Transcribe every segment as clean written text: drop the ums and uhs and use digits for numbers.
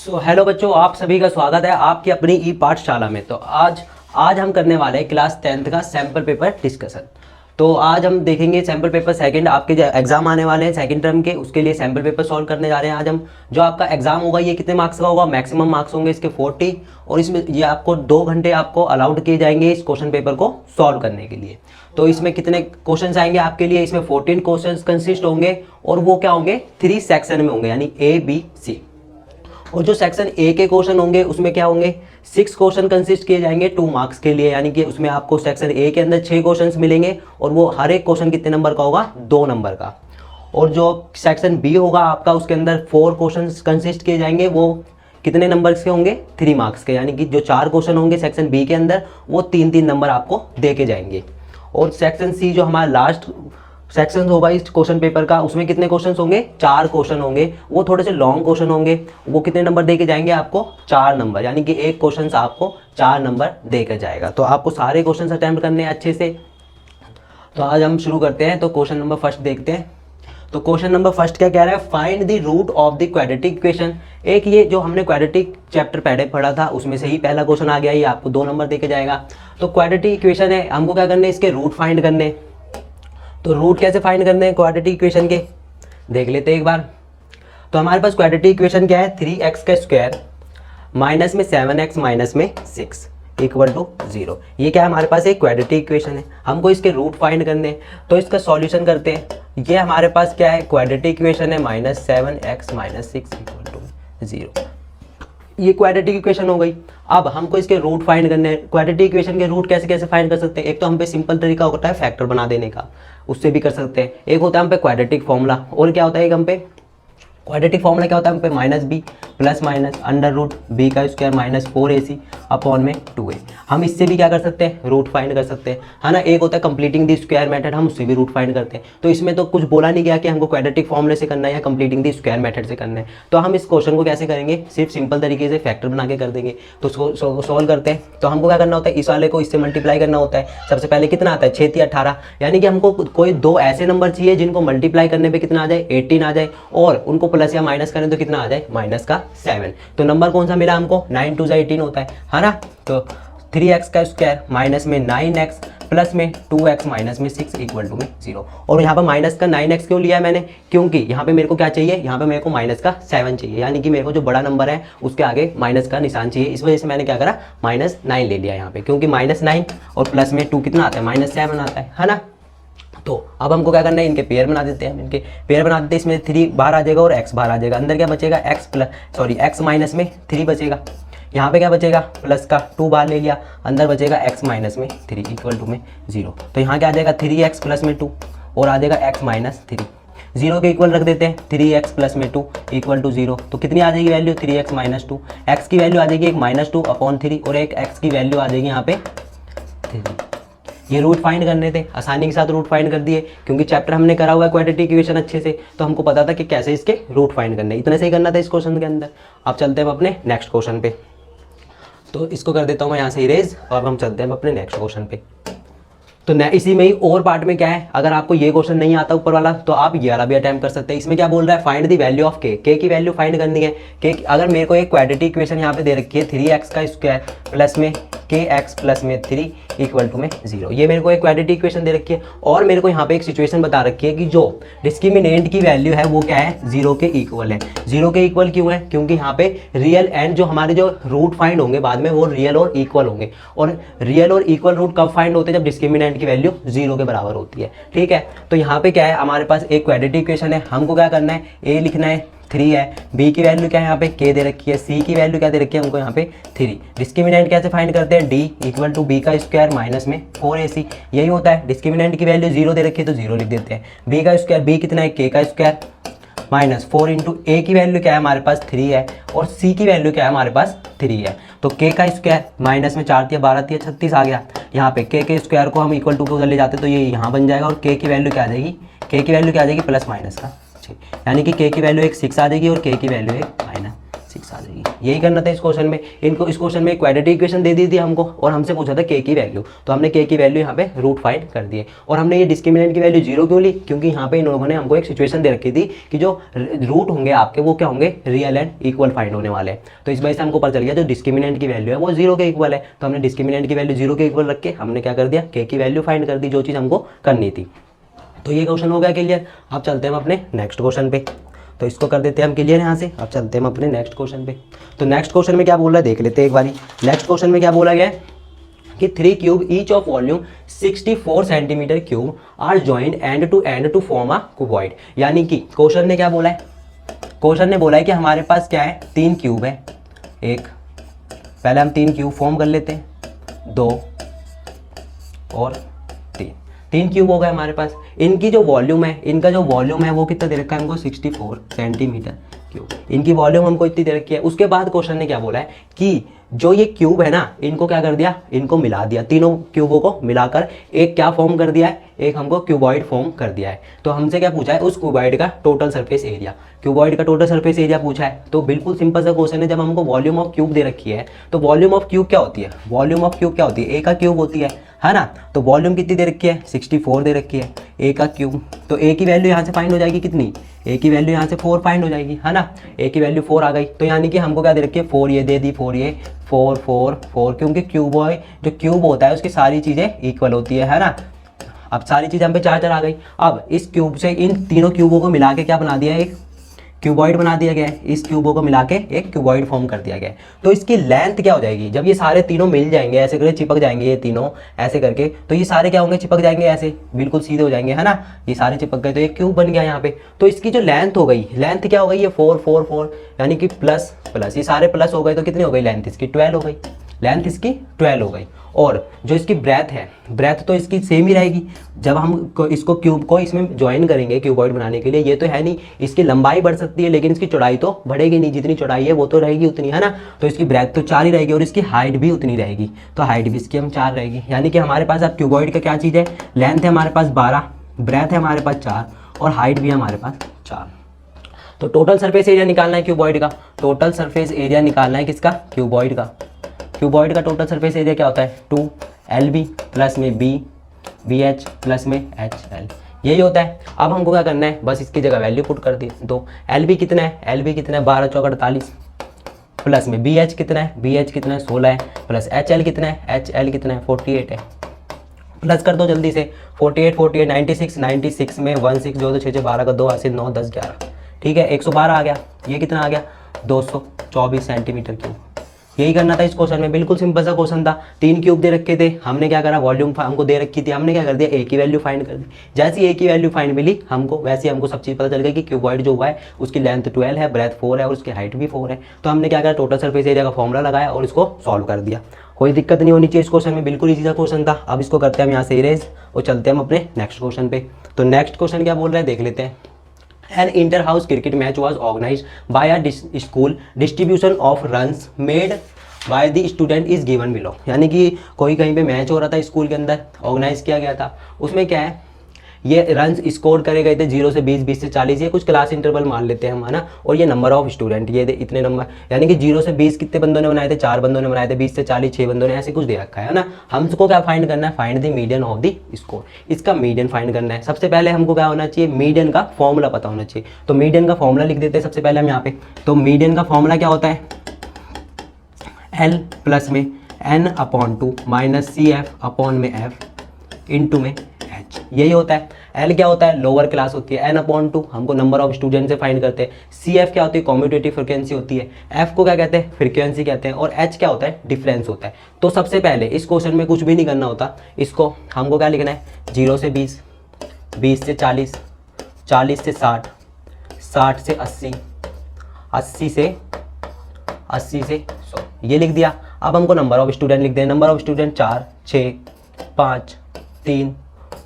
Hello बच्चों, आप सभी का स्वागत है आपकी अपनी ई पाठशाला में। तो आज हम करने वाले हैं क्लास 10th का सैम्पल पेपर डिस्कशन। तो आज हम देखेंगे सैम्पल पेपर सेकंड, आपके जो एग्जाम आने वाले हैं सेकंड टर्म के, उसके लिए सैम्पल पेपर सॉल्व करने जा रहे हैं आज हम। जो आपका एग्जाम होगा ये कितने मार्क्स का होगा? मैक्सिमम मार्क्स होंगे इसके 40, और इसमें ये आपको 2 घंटे आपको अलाउड किए जाएंगे इस क्वेश्चन पेपर को सॉल्व करने के लिए। तो इसमें कितने क्वेश्चन आएंगे आपके लिए? इसमें 14 क्वेश्चन कंसिस्ट होंगे, और वो क्या होंगे? 3 सेक्शन में होंगे, यानी A, B, C। और जो सेक्शन ए के क्वेश्चन होंगे उसमें क्या होंगे? 6 क्वेश्चन कंसिस्ट किए जाएंगे 2 मार्क्स के लिए, यानी कि उसमें आपको सेक्शन ए के अंदर 6 क्वेश्चन मिलेंगे, और वो हर एक क्वेश्चन कितने नंबर का होगा? 2 नंबर का। और जो सेक्शन बी होगा आपका, उसके अंदर 4 क्वेश्चन कंसिस्ट किए जाएंगे, वो कितने नंबर के होंगे? 3 मार्क्स के, यानी कि जो 4 क्वेश्चन होंगे सेक्शन बी के अंदर वो 3-3 नंबर आपको दे के जाएंगे। और सेक्शन सी जो हमारा लास्ट सेक्शन होगा इस क्वेश्चन पेपर का, उसमें कितने क्वेश्चन होंगे? 4 क्वेश्चन होंगे, वो थोड़े से लॉन्ग क्वेश्चन होंगे, वो कितने नंबर दे के जाएंगे आपको? 4 नंबर, यानी कि एक क्वेश्चन आपको 4 नंबर दे के जाएगा। तो आपको सारे क्वेश्चन अटेम्प्ट करने हैं अच्छे से। तो आज हम शुरू करते हैं। तो क्वेश्चन नंबर फर्स्ट देखते हैं। तो क्वेश्चन नंबर फर्स्ट क्या कह रहा है? Find the root of the quadratic equation. एक ये जो हमने क्वाड्रेटिक चैप्टर पहले पढ़ा था उसमें से ही पहला क्वेश्चन आ गया, ये आपको 2 नंबर दे के जाएगा। तो क्वाड्रेटिक इक्वेशन है, हमको क्या करने? इसके रूट फाइंड करने। तो रूट कैसे फाइंड करने हैं क्वाड्रेटिक इक्वेशन के, देख लेते हैं एक बार। तो हमारे पास क्वाड्रेटिक इक्वेशन क्या है? 3x का स्क्वायर माइनस में 7x माइनस में 6 इक्वल टू 0। ये क्या है? हमारे पास एक क्वाड्रेटिक इक्वेशन है, हमको इसके रूट फाइंड करने हैं। तो इसका सॉल्यूशन करते हैं। ये हमारे पास क्या है? क्वाड्रेटिक इक्वेशन है -7x माइनस 6 इक्वल टू 0। ये क्वाड्रेटिक इक्वेशन हो गई। अब हमको इसके रूट फाइंड करने हैं। क्वाड्रेटिक इक्वेशन के रूट कैसे कैसे फाइंड कर सकते हैं? एक तो हम पे सिंपल तरीका होता है फैक्टर बना देने का, उससे भी कर सकते हैं। एक होता है हम पे क्वाड्रेटिक फॉर्मूला, और क्या होता है एक हम पे क्वाड्रेटिक फॉर्मूला क्या होता है हम पे? -b plus minus under root b का स्क्वायर माइनस 4ac अपॉन में 2a। हम इससे भी क्या कर सकते हैं? रूट फाइंड कर सकते हैं, है ना। एक होता है कंप्लीटिंग द स्क्वायर मेथड, हम उससे भी रूट फाइंड करते हैं। तो इसमें तो कुछ बोला नहीं गया कि हमको क्वाड्रेटिक फॉर्मूले से करना है या कंप्लीटिंग द स्क्वायर मेथड से करना है। तो हम इस क्वेश्चन को कैसे करेंगे? सिर्फ सिंपल तरीके से फैक्टर बना के कर देंगे। तो सॉल्व करते हैं। तो हमको क्या करना होता है? इस वाले को इससे मल्टीप्लाई करना होता है। सबसे पहले कितना आता है? 6 या 18, यानी कि हमको कोई 2 ऐसे नंबर चाहिए जिनको मल्टीप्लाई करने पर कितना आ जाए? 18 आ जाए, और उनको प्लस या माइनस करें तो कितना आ जाए? माइनस का 7। तो नंबर कौन सा मिला हमको? 9 2 18 होता है ना। तो 3x का स्क्वायर माइनस में 9x प्लस में 2x माइनस में 6 इक्वल टू में 0। और यहाँ पर माइनस का 9x क्यों लिया है मैंने? क्योंकि यहाँ पे मेरे को क्या चाहिए? यहाँ पे मेरे को माइनस का 7 चाहिए, यानी कि मेरे को जो बड़ा नंबर है उसके आगे माइनस का निशान चाहिए। इस वजह से मैंने क्या करा? -9 ले लिया यहाँ पे, क्योंकि -9 और प्लस में 2 कितना आता है? -7 आता है ना। तो अब हमको क्या करना है? इनके पेयर बना देते हैं। इनके पेयर बना देते हैं। इसमें 3 बाहर आ जाएगा और x बाहर आ जाएगा। अंदर क्या बचेगा? x माइनस में 3 बचेगा। यहाँ पे क्या बचेगा? प्लस का 2 बाहर ले लिया, अंदर बचेगा x माइनस में 3 इक्वल टू में 0। तो यहाँ क्या आ जाएगा? 3x प्लस में 2, और आ जाएगा x माइनस 3। 0 के इक्वल रख देते हैं। 3x प्लस में 2 इक्वल टू 0। तो कितनी आ जाएगी वैल्यू? 3x minus 2। x की वैल्यू आ जाएगी एक -2 अपॉन 3, और एक x की वैल्यू आ जाएगी यहाँ पे 3। ये रूट फाइंड करने थे, आसानी के साथ रूट फाइंड कर दिए, क्योंकि चैप्टर हमने करा हुआ है क्वाड्रेटिक इक्वेशन अच्छे से, तो हमको पता था कि कैसे इसके रूट फाइंड करने। इतने से ही करना था इस क्वेश्चन के अंदर। अब चलते हैं अपने नेक्स्ट क्वेश्चन पे। तो इसको कर देता हूँ मैं यहाँ से इरेज, और हम चलते हैं अपने नेक्स्ट क्वेश्चन पे। तो इसी में ही और पार्ट में क्या है, अगर आपको ये क्वेश्चन नहीं आता ऊपर वाला तो आप ये वाला भी अटेम्प्ट कर सकते हैं। इसमें क्या बोल रहा है? Find the value of k। k की वैल्यू फाइंड करनी है। k अगर मेरे को एक क्वाड्रेटिक इक्वेशन यहाँ पे दे रखी है 3x का स्क्वायर प्लस में kx प्लस में 3 इक्वल टू में 0, ये मेरे को एक क्वाड्रेटिक इक्वेशन दे रखी है। और मेरे को यहाँ पे एक सिचुएशन बता रखी है कि जो डिस्क्रिमिनेंट की वैल्यू है वो क्या है? 0 के इक्वल है। 0 के इक्वल क्यों है? क्योंकि यहाँ पे रियल एंड जो हमारे जो रूट फाइंड होंगे बाद में वो रियल और इक्वल होंगे। और रियल और इक्वल रूट कब फाइंड होते हैं? जब डिस्क्रिमिनेंट की वैल्यू 0 के बराबर होती है। ठीक है। तो यहाँ पे क्या है? हमारे पास एक क्वाड्रेटिक इक्वेशन है, हमको क्या करना है? a लिखना है 3 है, b की वैल्यू क्या है? यहाँ पे k दे रखी है, c की वैल्यू क्या दे रखी है हमको? यहाँ पे 3। डिस्क्रिमिनेंट कैसे फाइंड करते हैं? d इक्वल टू b का स्क्वायर माइनस में 4ac। यही होता है। डिस्क्रिमिनेंट की वैल्यू 0 दे रखी है तो 0 लिख देते हैं। b का स्क्वायर, b कितना है? k का स्क्वायर माइनस 4 इंटू a की वैल्यू क्या है हमारे पास? 3 है, और c की वैल्यू क्या है हमारे पास? 3 है। तो k का स्क्वायर माइनस में 4 12 36 आ गया। यहाँ पे k के स्क्वायर को हम इक्वल टू को ले जाते तो ये यहाँ बन जाएगा, और k की वैल्यू क्या आ जाएगी? k की वैल्यू क्या आ जाएगी? प्लस माइनस का 6, यानी कि k की वैल्यू एक 6 आ जाएगी और k की वैल्यू एक -6 आ आ जाएगी। यही करना था इस क्वेश्चन में। इनको इस क्वेश्चन में क्वाड्रेटिक इक्वेशन दे दी थी हमको और हमसे पूछा था के की वैल्यू, तो हमने के की वैल्यू यहाँ पे रूट फाइंड कर दिए। और हमने ये डिस्क्रिमिनेंट की वैल्यू 0 क्यों ली, क्योंकि यहाँ पे इन लोगों ने हमको एक सिचुएशन दे रखी थी कि जो रूट होंगे आपके वो क्या होंगे, रियल एंड इक्वल फाइंड होने वाले हैं। तो इस वजह से हमको पता चल गया जो डिस्क्रिमिनेंट की वैल्यू है वो 0 के इक्वल है, तो हमने डिस्क्रिमिनेंट की वैल्यू 0 के इक्वल रख के हमने क्या कर दिया, के की वैल्यू फाइंड कर दी, जो चीज़ हमको करनी थी। तो ये क्वेश्चन हो गया क्लियर। अब चलते हैं हम अपने नेक्स्ट क्वेश्चन पे, तो इसको कर देते हैं हम क्लियर यहाँ से। अब चलते हैं हम अपने नेक्स्ट क्वेश्चन पे। तो नेक्स्ट क्वेश्चन में क्या बोल रहा है देख लेते हैं एक बारी। नेक्स्ट क्वेश्चन में क्या बोला गया है कि 3 cube each of volume 64 centimetre cube are joined end to form a cuboid. यानी कि क्वेश्चन ने क्या बोला है, क्वेश्चन ने बोला है कि हमारे पास क्या है, 3 क्यूब है, एक पहले हम 3 क्यूब फॉर्म कर लेते हैं, 2 और 3 क्यूब हो गए हमारे पास। इनकी जो वॉल्यूम है, इनका जो वॉल्यूम है वो कितना दे रखा है हमको, 64 सेंटीमीटर क्यूब। इनकी वॉल्यूम हमको इतनी दे रखी है। उसके बाद क्वेश्चन ने क्या बोला है कि जो ये क्यूब है ना, इनको क्या कर दिया, इनको मिला दिया, तीनों क्यूबों को मिलाकर एक क्या फॉर्म कर दिया है, एक हमको क्यूबॉइड फॉर्म कर दिया है। तो हमसे क्या पूछा है, उस क्यूबॉइड का टोटल सरफेस एरिया, क्यूबॉइड का टोटल सरफेस एरिया पूछा है। तो बिल्कुल सिंपल सा क्वेश्चन है। जब हमको वॉल्यूम ऑफ क्यूब दे रखी है तो वॉल्यूम ऑफ क्यूब क्या होती है, वॉल्यूम ऑफ क्यूब क्या होती है, ए का क्यूब होती है ना। तो वॉल्यूम कितनी दे रखी है, 64 दे रखी है, ए का क्यूब। तो ए की वैल्यू यहाँ से फाइंड हो जाएगी कितनी, ए की वैल्यू यहाँ से 4 फाइंड हो जाएगी, है ना। ए की वैल्यू 4 आ गई, तो यानी कि हमको क्या दे रखी है, 4 ये दे दी, 4 ये, 4 4 4, क्योंकि क्यूबॉइड जो क्यूब होता है उसकी सारी चीज़ें इक्वल होती है ना। अब सारी चीज़ें हम पे 4 4 आ गई। अब इस क्यूब से इन तीनों क्यूबों को मिला के क्या बना दिया, एक क्यूबॉइड बना दिया गया है। इस क्यूबों को मिला के एक क्यूबॉइड फॉर्म कर दिया गया है। तो इसकी लेंथ क्या हो जाएगी, जब ये सारे तीनों मिल जाएंगे ऐसे करके चिपक जाएंगे, ये तीनों ऐसे करके, तो ये सारे क्या होंगे, चिपक जाएंगे, ऐसे बिल्कुल सीधे हो जाएंगे, है ना। ये सारे चिपक गए तो एक क्यूब बन गया यहाँ पे। तो इसकी जो लेंथ हो गई, लेंथ क्या हो गई, ये 4 4 4, यानी कि प्लस प्लस, ये सारे प्लस हो गए तो कितनी हो गई लेंथ इसकी, 12 हो गई, लेंथ इसकी 12 हो गई। और जो इसकी ब्रेथ है, ब्रेथ तो इसकी सेम ही रहेगी। जब हम इसको क्यूब को इसमें ज्वाइन करेंगे क्यूबॉइड बनाने के लिए, ये तो है नहीं, इसकी लंबाई बढ़ सकती है लेकिन इसकी चौड़ाई तो बढ़ेगी नहीं, जितनी चौड़ाई है वो तो रहेगी उतनी, है ना। तो इसकी ब्रेथ तो 4 ही रहेगी और इसकी हाइट भी उतनी रहेगी, तो हाइट भी इसकी हम 4 रहेगी। यानी कि हमारे पास अब क्यूबॉइड का क्या चीज़ है, लेंथ है हमारे पास 12, ब्रेथ है हमारे पास 4 और हाइट भी है हमारे पास 4। तो टोटल सरफेस एरिया निकालना है क्यूबॉइड का, टोटल सरफेस एरिया निकालना है किसका, क्यूबॉइड का। क्यूबॉइड का टोटल सरफेस एरिया क्या होता है, 2LB प्लस में BH प्लस में HL, यही होता है। अब हमको क्या करना है, बस इसकी जगह वैल्यू पुट कर दी। तो LB कितना है, LB कितना है, 12 चौक 48, प्लस में BH कितना है, BH कितना है, 16 है, प्लस HL कितना है, HL कितना है, 48 है। प्लस कर दो जल्दी से, 48 48 96, 96 में 16 जो 6 12 का 2 8 9 10 11, ठीक है, 112 आ गया। ये कितना आ गया, 224 सेंटीमीटर क्यूब। यही करना था इस क्वेश्चन में, बिल्कुल सिंपल सा क्वेश्चन था। 3 क्यूब दे रखे थे, हमने क्या करा, वॉल्यूम हमको दे रखी थी, हमने क्या कर दिया, ए की वैल्यू फाइंड कर दी। जैसी ए की वैल्यू फाइंड मिली हमको, वैसे हमको सब चीज़ पता चल गई कि क्यूबॉइड जो हुआ है उसकी लेंथ 12 है, ब्रेथ 4 है और उसकी हाइट भी 4 है। तो हमने क्या करा, टोटल सरफेस एरिया का फॉर्मूला लगाया और इसको सॉल्व कर दिया। कोई दिक्कत नहीं होनी चाहिए इस क्वेश्चन में, बिल्कुल इजी सा क्वेश्चन था। अब इसको करते हैं हम यहाँ से इरेज और चलते हैं हम अपने नेक्स्ट क्वेश्चन पे। तो नेक्स्ट क्वेश्चन क्या बोल रहे हैं देख लेते हैं। An inter-house cricket match was organized by a school. Distribution of runs made by the student is given below. यानी कि कोई कहीं पे मैच हो रहा था स्कूल के अंदर, ऑर्गेनाइज किया गया था। उसमें क्या है, ये रन्स स्कोर करे गए थे 0 से 20, 20 से 40, ये कुछ क्लास इंटरवल मान लेते हैं हम, है ना। और ये नंबर ऑफ स्टूडेंट, ये इतने नंबर, यानी कि 0 से 20 कितने बंदों ने बनाए थे, 4 बंदों ने बनाए थे, 20 से 40 6 बंदों ने, ऐसे कुछ दे रखा है ना। हमको क्या फाइंड करना है, find the median of the score, इसका मीडियन फाइंड करना है। सबसे पहले हमको क्या होना चाहिए, मीडियन का फॉर्मूला पता होना चाहिए। तो मीडियन का फॉर्मूला लिख देते हैं सबसे पहले हम यहाँ पे। तो मीडियन का फॉर्मूला क्या होता है, L प्लस में N/2 माइनस CF अपॉन में F इंटू में H, यही होता है। L क्या होता है, लोअर क्लास होती है, N/2 हमको नंबर ऑफ स्टूडेंट से फाइंड करते हैं, CF क्या होती है, कम्यूटेटिव फ्रिक्वेंसी होती है, F को क्या कहते हैं, फ्रिक्वेंसी कहते हैं, और H क्या होता है, डिफरेंस होता है। तो सबसे पहले इस क्वेश्चन में कुछ भी नहीं करना होता, इसको हमको क्या लिखना है, 0 से 20, 20 से 40, 40 से 60, 60 से 80, 80 से 100, ये लिख दिया। अब हमको नंबर ऑफ स्टूडेंट लिख दें, नंबर ऑफ स्टूडेंट 4 6 5 3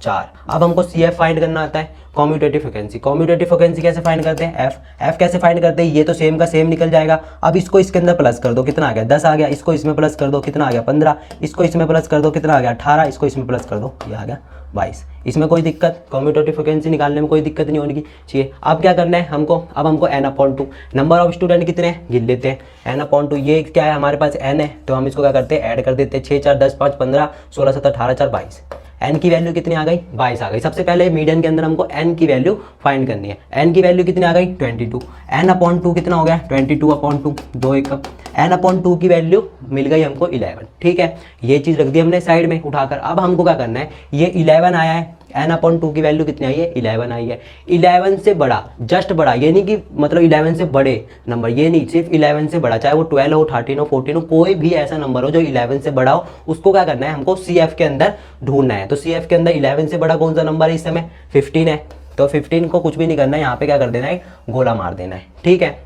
4। अब हमको CF फाइंड करना आता है, कम्यूटेटिव फ्रिक्वेंसी। कम्यूटेटिव फ्रिक्वेंसी कैसे फाइंड करते हैं, F कैसे फाइंड करते हैं, ये तो सेम का सेम निकल जाएगा। अब इसको इसके अंदर प्लस कर दो, कितना आ गया, 10 आ गया, इसको इसमें प्लस कर दो, कितना आ गया, 15, इसको इसमें प्लस कर दो, कितना आ गया, 18, इसको इसमें प्लस कर दो, ये आ गया 22। इसमें कोई दिक्कत, कम्यूटेटिव फ्रिक्वेंसी निकालने में कोई दिक्कत नहीं होनी चाहिए। अब क्या करना है हमको, अब हमको n/2 नंबर ऑफ स्टूडेंट कितने हैं गिन लेते हैं। n/2 ये क्या है हमारे पास n है, तो हम इसको क्या करते हैं ऐड कर देते हैं। 6 4 10 5 15 16 17 18 4 22, n की वैल्यू कितनी आ गई 22 आ गई। सबसे पहले मीडियन के अंदर हमको n की वैल्यू फाइंड करनी है। n की वैल्यू कितनी आ गई 22, n/2 कितना हो गया 22/2, 2 1 n/2 की वैल्यू मिल गई हमको 11। ठीक है, ये चीज़ रख दी हमने साइड में उठाकर। अब हमको क्या करना है, ये 11 आया है, n/2 की वैल्यू कितनी आई है 11 आई है। 11 से बड़ा, जस्ट बड़ा, ये नहीं कि मतलब 11 से बड़े नंबर, ये नहीं, सिर्फ 11 से बड़ा, चाहे वो 12 हो 13 हो 14 हो, कोई भी ऐसा नंबर हो जो 11 से बड़ा हो, उसको क्या करना है हमको CF के अंदर ढूंढना है। तो CF के अंदर 11 से बड़ा कौन सा नंबर है इस समय 15 है, तो 15 को कुछ भी नहीं करना है, यहाँ पे क्या कर देना है गोला मार देना है। ठीक है,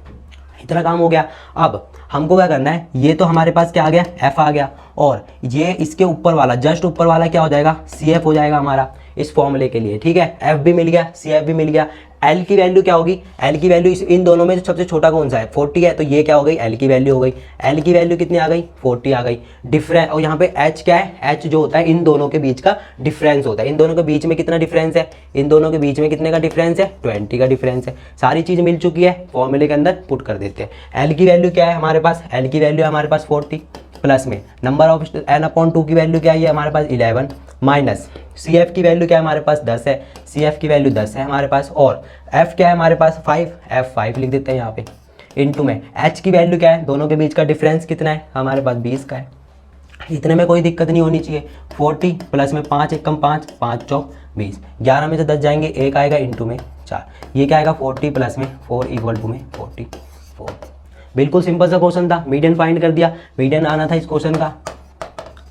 इतना काम हो गया। अब हमको क्या करना है, ये तो हमारे पास क्या आ गया f आ गया, और ये इसके ऊपर वाला, जस्ट ऊपर वाला क्या हो जाएगा CF हो जाएगा हमारा इस फॉर्मूले के लिए। ठीक है, f भी मिल गया, CF भी मिल गया। L की वैल्यू क्या होगी, L की वैल्यू इन दोनों में सबसे छोटा कौन सा है 40 है, तो ये क्या हो गई L की वैल्यू हो गई। L की वैल्यू कितनी आ गई 40 आ गई। डिफरेंस, और यहाँ पे H क्या है, H जो होता है इन दोनों के बीच का डिफरेंस होता है। इन दोनों के बीच में कितना डिफरेंस है, इन दोनों के बीच में कितने का डिफरेंस है 20 का डिफरेंस है। सारी चीज़ मिल चुकी है, फॉर्मूले के अंदर पुट कर देते हैं। L की वैल्यू क्या है हमारे पास, L की वैल्यू है हमारे पास 40, प्लस में नंबर ऑफ n/2 की वैल्यू क्या है हमारे पास 11, माइनस CF की वैल्यू क्या है हमारे पास 10 है, CF की वैल्यू 10 है हमारे पास, और F क्या है हमारे पास 5, F5 लिख देते हैं यहाँ पे, इनटू में H की वैल्यू क्या है, दोनों के बीच का डिफरेंस कितना है हमारे पास 20 का है। इतने में कोई दिक्कत नहीं होनी चाहिए। 40 प्लस में 5 1 5 5 चौक 20, 11 में से 10 जाएंगे, 1 आएगा, इंटू में 4, ये क्या आएगा 40 प्लस में 4 इक्वल टू में 44। बिल्कुल सिंपल सा क्वेश्चन था, मीडियन फाइंड कर दिया। मीडियन आना था इस क्वेश्चन का,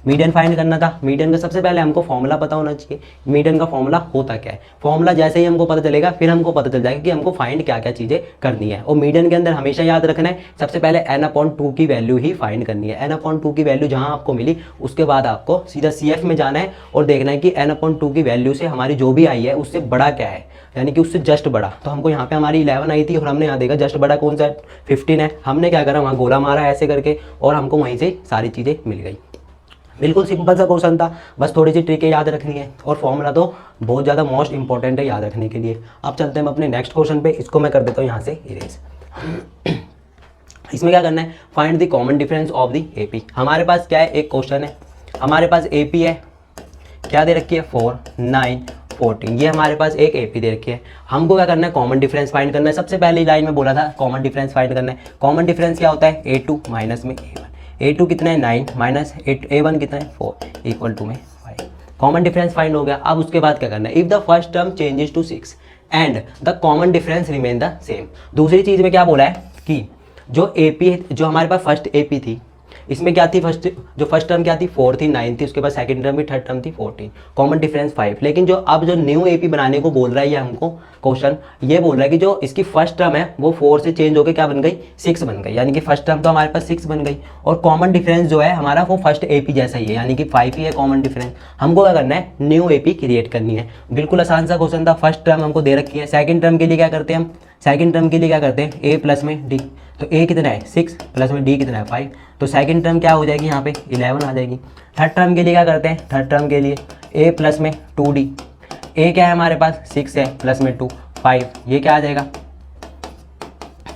मीडियन फाइंड करना था। मीडियन का सबसे पहले हमको फॉर्मूला पता होना चाहिए, मीडियन का फॉर्मूला होता क्या है। फॉर्मूला जैसे ही हमको पता चलेगा फिर हमको पता चल जाएगा कि हमको फाइंड क्या क्या चीज़ें करनी है। और मीडियन के अंदर हमेशा याद रखना है, सबसे पहले n/2 की वैल्यू ही फाइंड करनी है। n/2 की वैल्यू जहाँ आपको मिली उसके बाद आपको सीधा CF में जाना है और देखना है कि n/2 की वैल्यू से हमारी जो भी आई है उससे बड़ा क्या है, यानी कि उससे जस्ट बड़ा। तो हमको यहाँ पे हमारी 11 आई थी और हमने यहाँ देखा जस्ट बड़ा कौन सा है 15 है। हमने क्या करा, वहाँ गोला मारा ऐसे करके और हमको वहीं से सारी चीज़ें मिल गई। बिल्कुल सिंपल सा क्वेश्चन था, बस थोड़ी सी ट्रिकें याद रखनी है, और फॉर्मूला तो बहुत ज़्यादा मोस्ट इंपॉर्टेंट है याद रखने के लिए। अब चलते हैं हम अपने नेक्स्ट क्वेश्चन पे, इसको मैं कर देता हूँ यहाँ से इरेज। इसमें क्या करना है, find the common difference of the AP। हमारे पास क्या है, एक क्वेश्चन है, हमारे पास AP है, क्या दे रखी है 4 9 14, ये हमारे पास एक AP दे रखी है। हमको क्या करना है, कॉमन डिफरेंस फाइंड करना है। सबसे पहली लाइन में बोला था कॉमन डिफरेंस फाइंड करना है। कॉमन डिफरेंस क्या होता है, A2 माइनस में A1, A2 कितना है 9 माइनस A1 कितना है 4 इक्वल टू में 5। कॉमन डिफरेंस फाइंड हो गया। अब उसके बाद क्या करना है, if the first term changes to 6 and the common difference remain the same. दूसरी चीज़ में क्या बोला है कि जो AP, जो हमारे पास फर्स्ट AP थी, इसमें क्या थी, फर्स्ट टर्म क्या थी 4 थी, 9 थी, उसके बाद सेकंड टर्म भी, थर्ड टर्म थी 14, कॉमन डिफरेंस 5। लेकिन जो अब जो न्यू AP बनाने को बोल रहा है ये हमको क्वेश्चन, ये बोल रहा है कि जो इसकी फर्स्ट टर्म है वो 4 से चेंज होकर क्या बन गई 6 बन गई, यानी कि फर्स्ट टर्म तो हमारे पास 6 बन गई, और कॉमन डिफरेंस जो है हमारा वो फर्स्ट AP जैसा ही है, यानी कि 5 ही है कॉमन डिफरेंस। हमको क्या करना है, न्यू AP क्रिएट करनी है। बिल्कुल आसान सा क्वेश्चन था। फर्स्ट टर्म हमको दे रखी है, सेकंड टर्म के लिए क्या करते हैं हम, सेकंड टर्म के लिए क्या करते हैं A प्लस में D, तो A कितना है 6 प्लस में D कितना है 5, तो सेकंड टर्म क्या हो जाएगी यहाँ पे 11 आ जाएगी। थर्ड टर्म के लिए क्या करते हैं, थर्ड टर्म के लिए A प्लस में 2D, A क्या है हमारे पास 6 है, प्लस में 2 5, ये क्या आ जाएगा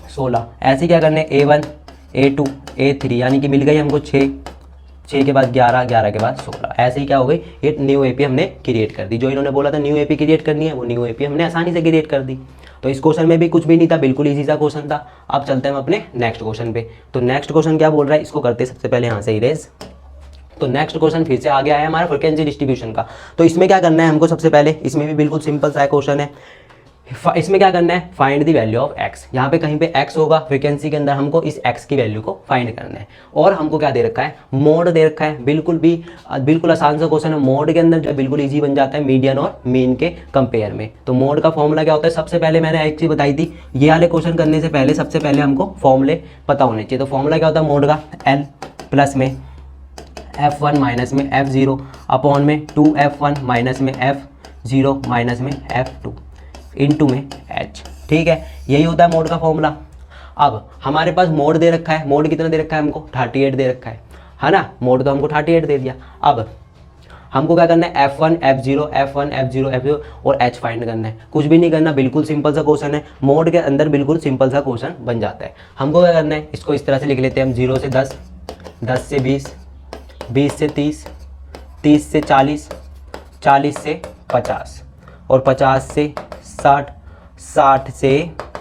16। ऐसे क्या करने A1 A2 A3, यानी कि मिल गई हमको 6 के बाद 11 11 के बाद 16। ऐसे ही क्या हो गई, ये न्यू AP हमने क्रिएट कर दी। जो इन्होंने बोला था न्यू AP क्रिएट करनी है, वो न्यू AP हमने आसानी से क्रिएट कर दी। तो इस क्वेश्चन में भी कुछ भी नहीं था, बिल्कुल इजी सा क्वेश्चन था। अब चलते हैं हम अपने नेक्स्ट क्वेश्चन पे। तो नेक्स्ट क्वेश्चन क्या बोल रहा है, इसको करते हैं सबसे पहले यहाँ से इरेज। तो नेक्स्ट क्वेश्चन फिर से आ गया है हमारा फ्रीक्वेंसी डिस्ट्रीब्यूशन का। तो इसमें क्या करना है हमको, सबसे पहले इसमें भी बिल्कुल सिंपल सा क्वेश्चन है। इसमें क्या करना है, find the value of x। यहाँ पे कहीं पे x होगा फ्रीक्वेंसी के अंदर, हमको इस x की वैल्यू को फाइंड करना है। और हमको क्या दे रखा है, मोड दे रखा है। बिल्कुल आसान सा क्वेश्चन है। मोड के अंदर जो बिल्कुल इजी बन जाता है मीडियन और मीन के कंपेयर में। तो मोड का फॉर्मूला क्या होता है, सबसे पहले मैंने एक चीज़ बताई थी, ये वाले क्वेश्चन करने से पहले सबसे पहले हमको फॉर्मूले पता होने चाहिए। तो फॉर्मूला क्या होता है मोड का, L प्लस में F1 माइनस में F0 अपॉन में 2F1 माइनस में F0 माइनस में F2 इनटू में H। ठीक है, यही होता है मोड का फॉर्मूला। अब हमारे पास मोड दे रखा है, मोड कितना दे रखा है हमको 38 दे रखा है ना। मोड तो हमको 38 दे दिया। अब हमको क्या करना है F1 F0 F1 F0 F0 और H फाइंड करना है। कुछ भी नहीं करना, बिल्कुल सिंपल सा क्वेश्चन है, मोड के अंदर बिल्कुल सिंपल सा क्वेश्चन बन जाता है। हमको क्या करना है, इसको इस तरह से लिख लेते हैं हम, 0 से 10, 10 से 20, 20 से 30, 30 से 40, 40 से 50 और 50 से 60, 60 से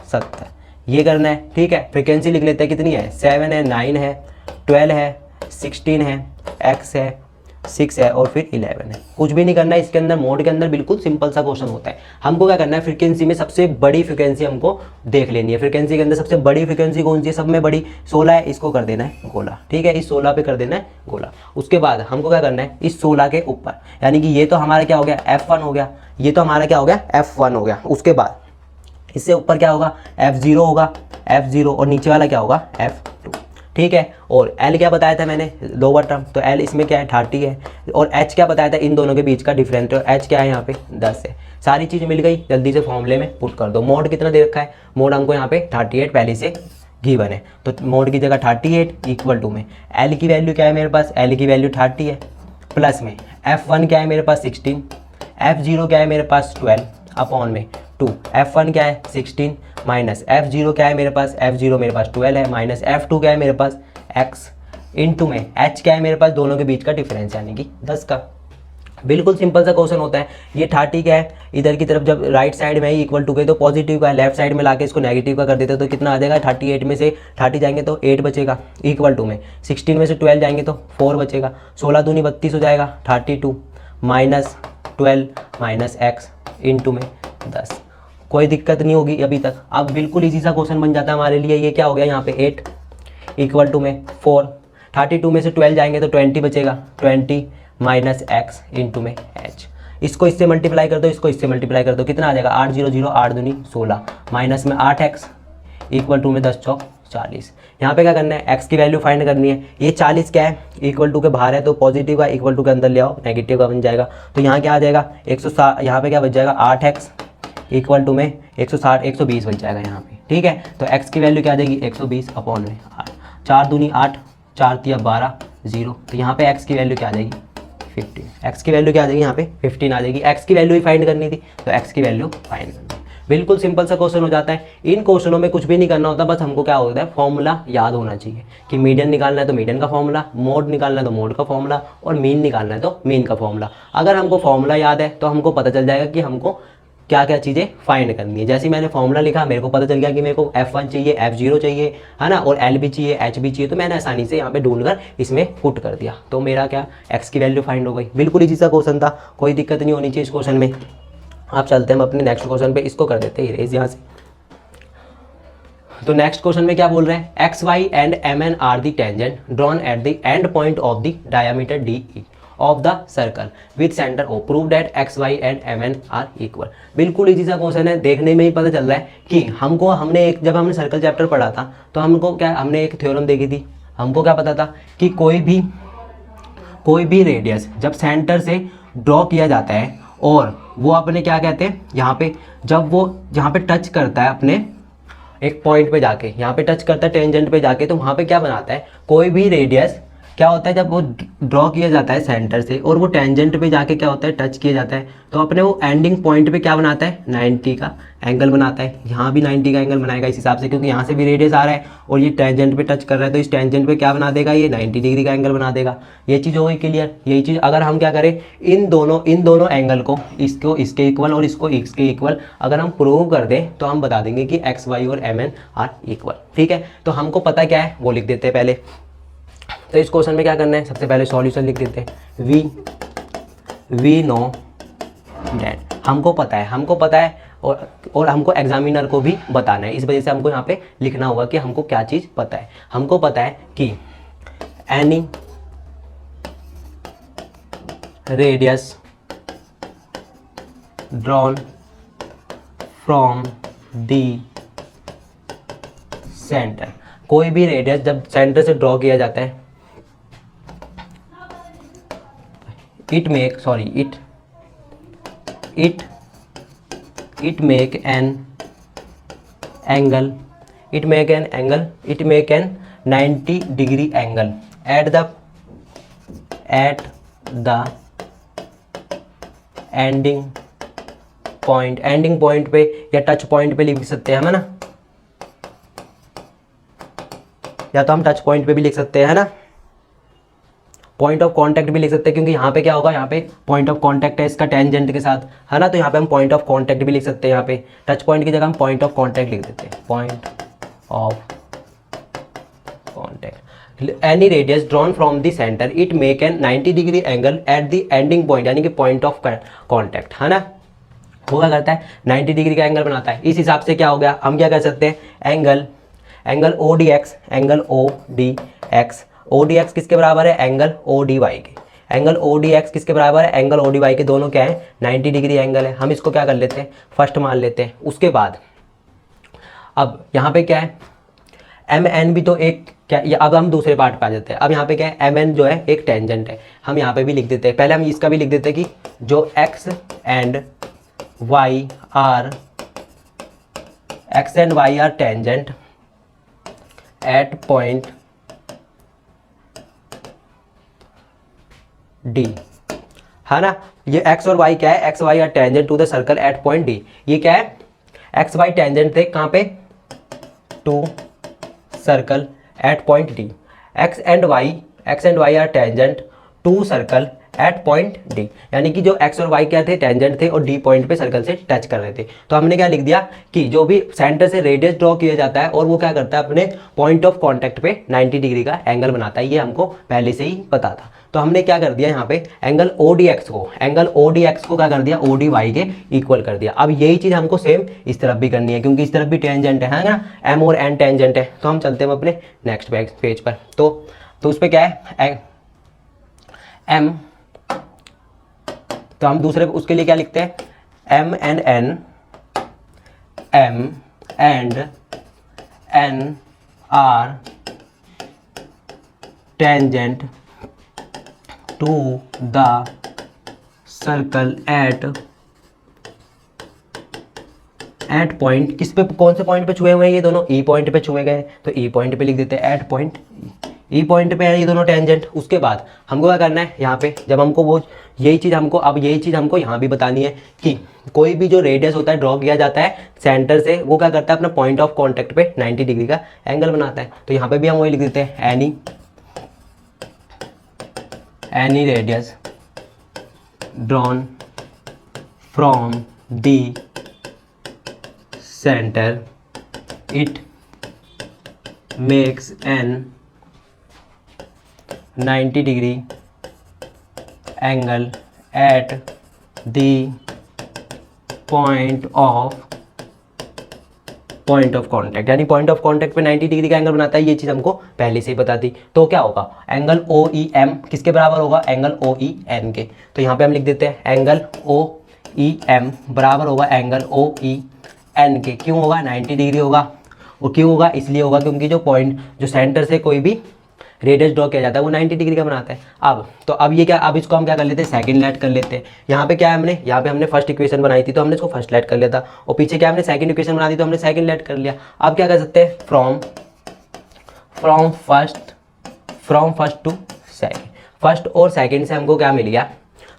70, ये करना है। ठीक है, फ्रीक्वेंसी लिख लेते हैं कितनी है, 7 है, 9 है, 12 है, 16 है, x है, 6 है और फिर 11 है। कुछ भी नहीं करना है इसके अंदर, मोड के अंदर बिल्कुल सिंपल सा क्वेश्चन होता है। हमको क्या करना है, फ्रीक्वेंसी में सबसे बड़ी फ्रीक्वेंसी हमको देख लेनी है। फ्रीक्वेंसी के अंदर सबसे बड़ी फ्रीक्वेंसी कौन सी है, सब में बड़ी 16 है, इसको कर देना है गोला। ठीक है, इस 16 पे कर देना है गोला। उसके बाद हमको क्या करना है, इस 16 के ऊपर, यानी कि ये तो हमारा क्या हो गया, F1 हो गया, ये तो हमारा क्या हो गया, F1 हो गया। उसके बाद इससे ऊपर क्या होगा, F0 होगा, F0 और नीचे वाला क्या होगा, F2। ठीक है, और L क्या बताया था मैंने, लोअर टर्म, तो L इसमें क्या है 30 है, और H क्या बताया था, इन दोनों के बीच का डिफरेंस, तो H क्या है यहाँ पे 10 है। सारी चीज़ मिल गई, जल्दी से फॉर्मूले में पुट कर दो। मोड कितना दे रखा है, मोड हमको यहाँ पे 38 पहले से गिवन है, तो मोड की जगह 38 इक्वल टू में L की वैल्यू क्या है मेरे पास, L की वैल्यू 30 है, प्लस में F1 क्या है मेरे पास 16, F0 क्या है मेरे पास 12 अपॉन में 2, F1 क्या है 16 माइनस F0 क्या है मेरे पास, F0 मेरे पास 12 है, माइनस F2 क्या है मेरे पास x, इनटू में H क्या है मेरे पास, दोनों के बीच का डिफरेंस यानी कि 10 का। बिल्कुल सिंपल सा क्वेश्चन होता है। ये 30 क्या है, इधर की तरफ जब राइट साइड में इक्वल टू के तो पॉजिटिव का है, लेफ्ट साइड में लाके इसको नेगेटिव का कर देते तो कितना आ जाएगा, 38 में से 30 जाएंगे तो 8 बचेगा, इक्वल टू में 16 में से 12 जाएंगे तो 4 बचेगा, 16 दूनी 32 हो जाएगा, 32 माइनस 12 माइनस x इनटू में 10। कोई दिक्कत नहीं होगी अभी तक। अब बिल्कुल इजी सा क्वेश्चन बन जाता है हमारे लिए। ये क्या हो गया यहाँ पे 8 इक्वल टू में 4, 32 में से 12 जाएंगे तो 20 बचेगा, 20 माइनस एक्स इंटू में h। इसको इससे मल्टीप्लाई कर दो, इसको इससे मल्टीप्लाई कर दो, कितना आ जाएगा 8 0 0 8 दूनी 16 माइनस में 8x इक्वल टू में 10 चौक 40। यहाँ पे क्या करना है, x की वैल्यू फाइंड करनी है। ये 40 क्या है, इक्वल टू के बाहर है तो पॉजिटिव का इक्वल टू के अंदर ले आओ, नेगेटिव का बन जाएगा। तो यहाँ क्या आ जाएगा 160, यहाँ पे क्या बच जाएगा 8x इक्वल टू में 160 120 बच जाएगा यहाँ पे। ठीक है, तो x की वैल्यू क्या आ जाएगी 120 अपॉन में 8, 4 दूनी 8, 4 तिया 12 0, तो यहाँ पे x की वैल्यू क्या आ जाएगी 15। x की वैल्यू क्या आ जाएगी यहाँ पे 15 आ जाएगी। x की वैल्यू ही फाइंड करनी थी तो x की वैल्यू फाइंड करनी। बिल्कुल सिंपल सा क्वेश्चन हो जाता है। इन क्वेश्चनों में कुछ भी नहीं करना होता, बस हमको क्या होता है फॉर्मूला याद होना चाहिए कि मीडियन निकालना है तो मीडियन का फॉर्मूला, मोड निकालना है तो मोड का फॉर्मूला और मीन निकालना है तो मीन का फॉर्मूला। अगर हमको फॉर्मूला याद है तो हमको पता चल जाएगा कि हमको क्या क्या चीज़ें फाइंड करनी है। जैसे ही मैंने फॉर्मूला लिखा मेरे को पता चल गया कि मेरे को F1 चाहिए, F0 चाहिए, है ना, और L भी चाहिए, H भी चाहिए, तो मैंने आसानी से यहाँ पे ढूंढकर इसमें पुट कर दिया, तो मेरा क्या x की वैल्यू फाइंड हो गई। बिल्कुल इजी सा क्वेश्चन था, कोई दिक्कत नहीं होनी चाहिए इस क्वेश्चन में। आप चलते हैं हम अपने नेक्स्ट क्वेश्चन पे, इसको कर देते हैं इरेज यहाँ से। तो नेक्स्ट क्वेश्चन में क्या बोल रहे हैं, X Y and M N are the tangent drawn at the end point of the diameter D E of the circle with centre O, prove that X Y and M N are equal. बिल्कुल easy सा question है, देखने में ही पता चल रहा है कि हमने जब हमने सर्कल चैप्टर पढ़ा था तो हमको क्या, हमने एक थ्योरम देखी थी। हमको क्या पता था कि कोई भी रेडियस जब सेंटर से ड्रॉ किया जाता है और वो अपने क्या कहते हैं यहाँ पे, जब वो यहाँ पे टच करता है अपने एक पॉइंट पे जाके, यहाँ पे टच करता है टेंजेंट पे जाके, तो वहाँ पे क्या बनाता है, कोई भी रेडियस क्या होता है जब वो ड्रॉ किया जाता है सेंटर से और वो टेंजेंट पे जाके क्या होता है टच किया जाता है, तो अपने वो एंडिंग पॉइंट पे क्या बनाता है 90 का एंगल बनाता है। यहाँ भी 90 का एंगल बनाएगा इस हिसाब से, क्योंकि यहाँ से भी रेडियस आ रहा है और ये टेंजेंट पे टच कर रहा है, तो इस टेंजेंट पे क्या बना देगा, ये 90 डिग्री का एंगल बना देगा। ये चीज़ हो गई क्लियर। यही चीज़ अगर हम क्या करें, इन दोनों एंगल को, इसको इसके इक्वल और इसको इसके इक्वल अगर हम प्रूव कर दें तो हम बता देंगे कि एक्स वाई और एम एन आर इक्वल। ठीक है, तो हमको पता क्या है वो लिख देते हैं पहले। तो इस क्वेश्चन में क्या करना है, सबसे पहले सॉल्यूशन लिख देते हैं। वी नो दैट, हमको पता है और हमको एग्जामिनर को भी बताना है, इस वजह से हमको यहाँ पे लिखना होगा कि हमको क्या चीज़ पता है। हमको पता है कि any radius drawn from the centre, कोई भी रेडियस जब सेंटर से ड्रॉ किया जाता है, it make an 90 degree angle at the ending point पे या टच पॉइंट पे लिख सकते हैं, है ना, या तो हम टच पॉइंट पे भी लिख सकते हैं, है ना, पॉइंट ऑफ कांटेक्ट भी लिख सकते हैं, क्योंकि यहाँ पे क्या होगा, यहाँ पे पॉइंट ऑफ कांटेक्ट है इसका टेंजेंट के साथ, है ना, तो यहाँ पे हम पॉइंट ऑफ कांटेक्ट भी लिख सकते हैं। यहाँ पे टच पॉइंट की जगह हम पॉइंट ऑफ कांटेक्ट लिख देते हैं, point of contact. Any radius drawn from the centre it make an 90 degree angle at the ending point, यानी कि पॉइंट ऑफ कांटेक्ट, है ना, वो क्या करता है 90 डिग्री का एंगल बनाता है। इस हिसाब से क्या हो गया, हम क्या कर सकते हैं, एंगल ओ डी एक्स किसके बराबर है, एंगल ओ डी वाई के। एंगल ओ डी एक्स किसके बराबर है, एंगल ओ डी वाई के, दोनों क्या है 90 डिग्री एंगल है। हम इसको क्या कर लेते हैं, फर्स्ट मान लेते हैं। उसके बाद अब यहाँ पे क्या है, एम एन भी तो एक क्या, अब हम दूसरे पार्ट पे आ जाते हैं। अब यहाँ पे क्या है, एम एन जो है एक टेंजेंट है, हम यहाँ पे भी लिख देते हैं। पहले हम इसका भी लिख देते हैं कि जो X and Y are tangent at point D, है ना, ये एक्स और वाई क्या है, X Y are tangent to the circle at point D. ये क्या है, एक्स वाई टेंजेंट थे कहाँ पे, to circle at point D. X and Y are tangent to circle at point D, यानी कि जो एक्स और वाई क्या थे, टेंजेंट थे और डी पॉइंट पे सर्कल से टच कर रहे थे। तो हमने क्या लिख दिया कि जो भी सेंटर से रेडियस ड्रॉ किया जाता है और वो क्या करता है, अपने पॉइंट ऑफ कांटेक्ट पे 90 डिग्री का एंगल बनाता है। ये हमको पहले से ही पता था। तो हमने क्या कर दिया, यहाँ पे एंगल ओ डी एक्स को क्या कर दिया, ओ डी वाई के इक्वल कर दिया। अब यही चीज़ हमको सेम इस तरफ भी करनी है, क्योंकि इस तरफ भी टेंजेंट है ना, एम और एन टेंजेंट है। तो हम चलते हैं अपने नेक्स्ट पेज पर। तो उस पर क्या है, एम, तो हम दूसरे उसके लिए क्या लिखते हैं, M and N, M and N are tangent to the circle at point, किस पे, कौन से पॉइंट पे छुए हुए हैं ये दोनों, ई पॉइंट पे छुए गए, तो ई पॉइंट पे लिख देते हैं, एट पॉइंट ई पॉइंट पे है ये दोनों टेंजेंट। उसके बाद हमको क्या करना है, यहाँ पे जब हमको वो यही चीज़ हमको यहाँ भी बतानी है कि कोई भी जो रेडियस होता है ड्रॉ किया जाता है सेंटर से, वो क्या करता है, अपना पॉइंट ऑफ कांटेक्ट पे 90 डिग्री का एंगल बनाता है। तो यहाँ पे भी हम वही लिख देते हैं, any radius drawn from the centre it makes an 90 degree angle at the point of contact, यानी पॉइंट ऑफ कांटेक्ट पे 90 डिग्री का एंगल बनाता है। ये चीज़ हमको पहले से ही बता दी। तो क्या होगा, एंगल ओ ई एम किसके बराबर होगा, एंगल ओ ई एन के। तो यहाँ पे हम लिख देते हैं एंगल ओ ई एम बराबर होगा एंगल ओ ई एन के। क्यों होगा, 90 डिग्री होगा। और क्यों होगा, इसलिए होगा क्योंकि जो सेंटर से कोई भी रेडियस ड्रॉ किया जाता है वो 90 डिग्री का बनाता है। अब ये क्या, अब इसको हम क्या कर लेते हैं, सेकंड लेट कर लेते हैं। यहाँ पे क्या है, यहाँ पे हमने फर्स्ट इक्वेशन बनाई थी तो हमने इसको फर्स्ट लेट कर लिया था, और पीछे क्या हमने सेकंड इक्वेशन बना दी तो हमने सेकंड लेट कर लिया। अब क्या कर सकते हैं, from first to second, first और सेकंड से हमको क्या मिल गया,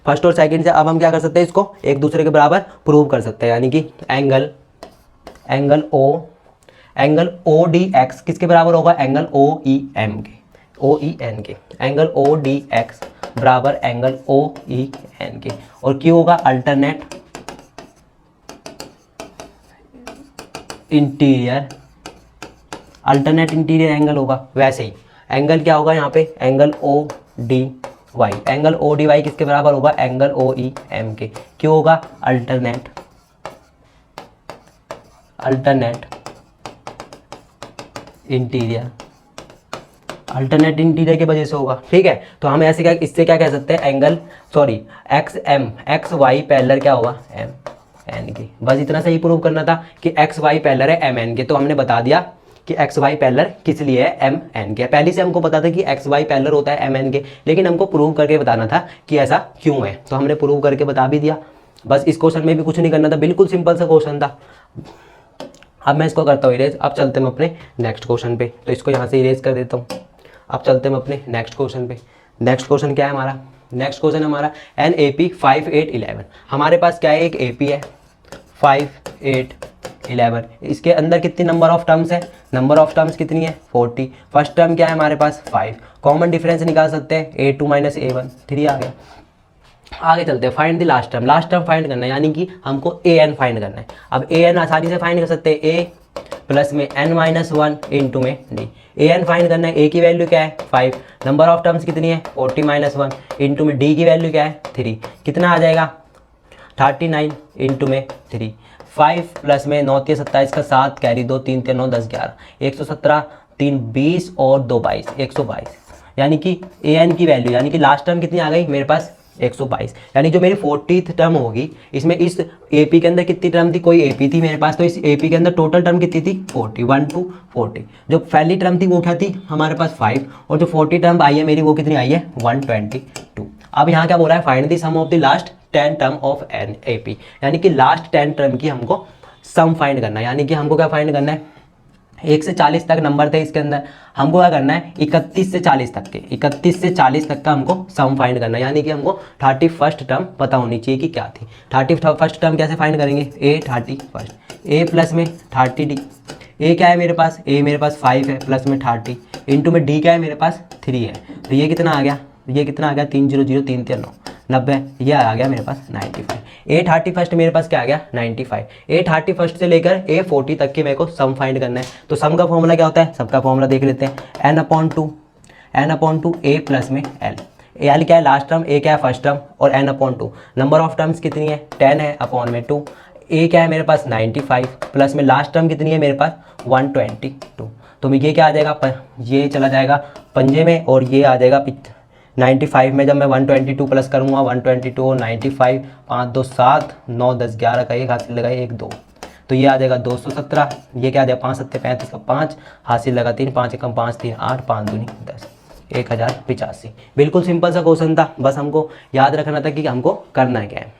फर्स्ट और सेकंड से अब हम क्या कर सकते हैं, इसको एक दूसरे के बराबर प्रूव कर सकते हैं। यानी कि एंगल ओ डी एक्स किसके बराबर होगा, एंगल ओ ई एम के, ओ ई एन के। एंगल ओ डी एक्स बराबर एंगल ओ ई एन के। और क्यों होगा, अल्टरनेट इंटीरियर एंगल होगा। वैसे ही एंगल क्या होगा यहाँ पे, angle O D Y, angle O D Y किसके बराबर होगा, एंगल ओ ई एम के। क्यों होगा, अल्टरनेट इंटीरियर की वजह से होगा। ठीक है, तो हम ऐसे इससे क्या कह सकते हैं, एक्स वाई पैरेलल क्या होगा, एम एन के। बस इतना सा ही प्रूव करना था कि एक्स वाई पैरेलल है एम एन के। तो हमने बता दिया कि एक्स वाई पैरेलल किस लिए है, एम एन के। पहले से हमको पता था कि एक्स वाई पैरेलल होता है एम एन के, लेकिन हमको प्रूव करके बताना था कि ऐसा क्यों है। तो हमने प्रूव करके बता भी दिया। बस इस क्वेश्चन में भी कुछ नहीं करना था, बिल्कुल सिंपल सा क्वेश्चन था। अब मैं इसको करता हूँ इरेज। अब चलते हैं अपने नेक्स्ट क्वेश्चन पे। तो इसको यहाँ से इरेज कर देता हूँ। अब चलते हैं अपने नेक्स्ट क्वेश्चन पे। नेक्स्ट क्वेश्चन क्या है हमारा, नेक्स्ट क्वेश्चन हमारा NAP 5 8 11। हमारे पास क्या है, एक AP है 5 8 11। इसके अंदर कितनी नंबर ऑफ टर्म्स है, नंबर ऑफ टर्म्स कितनी है 40। फर्स्ट टर्म क्या है हमारे पास 5, कॉमन डिफरेंस निकाल सकते हैं A2 - A1 3 आ गया। आगे चलते हैं, find the last term. Last term find करना है यानी कि हमको AN फाइंड करना है। अब AN आसानी से फाइंड कर सकते हैं, A प्लस में n-1 इंटू में D। AN फाइंड करना है, A की वैल्यू क्या है 5, नंबर ऑफ टर्म्स कितनी है 40 - 1 इंटू में D की वैल्यू क्या है 3, कितना आ जाएगा 39 इंटू में 3। 5 प्लस में 9 3 27 का 7 कैरी 2 3 3 9 10 11 117 3 20 और 2 22 122। यानी कि AN की वैल्यू यानी कि लास्ट टर्म कितनी आ गई मेरे पास 122। यानी जो मेरी 40th टर्म होगी, इसमें इस AP के अंदर कितनी टर्म थी, कोई AP थी मेरे पास, तो इस AP के अंदर टोटल टर्म कितनी थी 40 1 to 40। जो पहली टर्म थी वो क्या थी हमारे पास 5, और जो 40 टर्म आई है मेरी वो कितनी आई है 122। अब यहाँ क्या बोला है, find the sum of the last 10 term of NAP। यानी कि लास्ट 10 टर्म की हमको सम फाइंड करना है। यानी कि हमको क्या फाइंड करना है, 1 से 40 तक नंबर थे इसके अंदर, हमको क्या करना है 31 से 40 तक के, 31 से 40 तक का हमको सम फाइंड करना है। यानी कि हमको 31st टर्म पता होनी चाहिए कि क्या थी। 31st टर्म कैसे फाइंड करेंगे, A 31 A प्लस में 30D। A क्या है मेरे पास, A मेरे पास 5 है प्लस में 30 इंटू में D क्या है मेरे पास 3 है। तो ये कितना आ गया, ये कितना आ गया 3 0 0 3 3 9 90, ये आ गया मेरे पास 95। A 31 मेरे पास क्या आ गया 95। A 31 से लेकर A 40 तक के मेरे को सम फाइंड करना है। तो सम का फॉर्मूला क्या होता है, सबका फॉर्मूला देख लेते हैं, n/2 A प्लस में L। L क्या है लास्ट टर्म, A क्या है फर्स्ट टर्म, और n/2 नंबर ऑफ टर्म्स कितनी है 10 है अपॉन में 2। A क्या है मेरे पास 95 प्लस में लास्ट टर्म कितनी है मेरे पास 122। तो ये क्या आ जाएगा, ये चला जाएगा पंजे में और ये आ जाएगा 95 में। जब मैं 122 प्लस करूँगा 122 और 95 5 2 7 9 10 11 का एक हासिल लगाए 1 2, तो ये आ जाएगा 217। ये क्या आ जाएगा 5 7 35 का 5 हासिल लगा 3 5 1 5 3 8 5 2 10 1085। बिल्कुल सिंपल सा क्वेश्चन था, बस हमको याद रखना था कि हमको करना क्या है।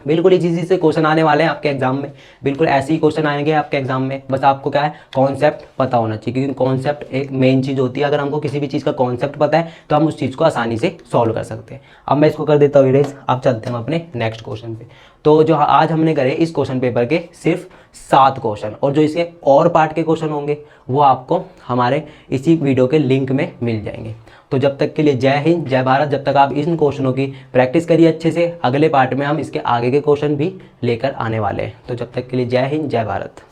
बिल्कुल इसी से क्वेश्चन आने वाले हैं आपके एग्जाम में, बिल्कुल ऐसे ही क्वेश्चन आएंगे आपके एग्जाम में। बस आपको क्या है कॉन्सेप्ट पता होना चाहिए, क्योंकि कॉन्सेप्ट एक मेन चीज़ होती है। अगर हमको किसी भी चीज़ का कॉन्सेप्ट पता है तो हम उस चीज़ को आसानी से सॉल्व कर सकते हैं। अब मैं इसको कर देता हूँ इरेज। अब चलते हैं अपने नेक्स्ट क्वेश्चन पे। तो जो आज हमने करे इस क्वेश्चन पेपर के सिर्फ 7 क्वेश्चन, और जो इसके और पार्ट के क्वेश्चन होंगे वो आपको हमारे इसी वीडियो के लिंक में मिल जाएंगे। तो जब तक के लिए जय हिंद जय भारत। जब तक आप इन क्वेश्चनों की प्रैक्टिस करिए अच्छे से, अगले पार्ट में हम इसके आगे के क्वेश्चन भी लेकर आने वाले हैं। तो जब तक के लिए जय हिंद जय भारत।